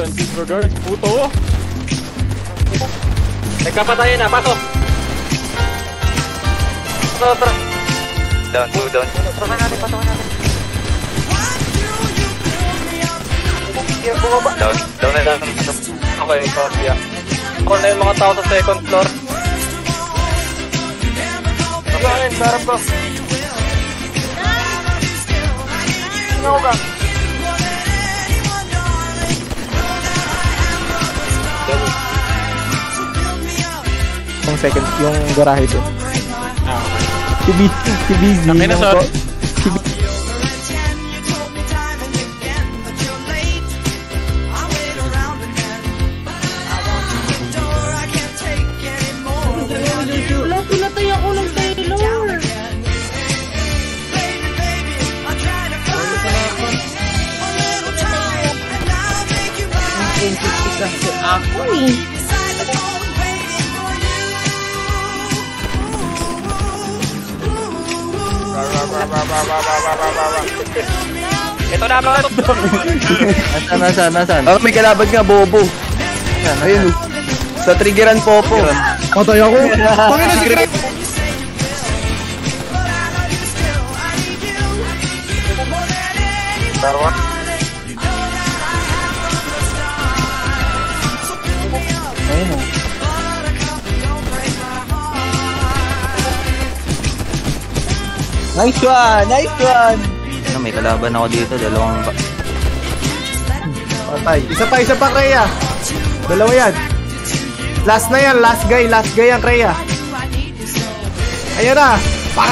Yan, disregard. Puto. Nagkapatayin na, pasok. Tara. Down. Patakan natin. Bumaba. Down. Okay, Sofia. Ako na yung mga tao sa second floor. Pagkain, sarap ba? Ano ka? Yung second, yung garahe doon. Si Busy. Nakina, sorry. Wala, pinatay ako ng Taylor. Kasi ako eh. Ito na mga to. Nasaan? Oh, may kalaban nga, bobo. Ayun, sa triggeran Popo. Patay ako. Pangina si Greg. Tarwa. Ayun o. Nice one! Ano, may kalaban ako dito, dalawang Patay. Isa pa, Rhea. Dalawa yan. Last na yan, last guy ang Rhea. Ayan na. Pak.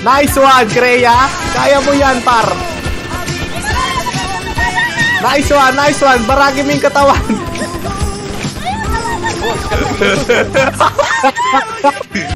Nice one, Rhea. Kaya mo yan, par. Nice one. Baragi mo yung katawan.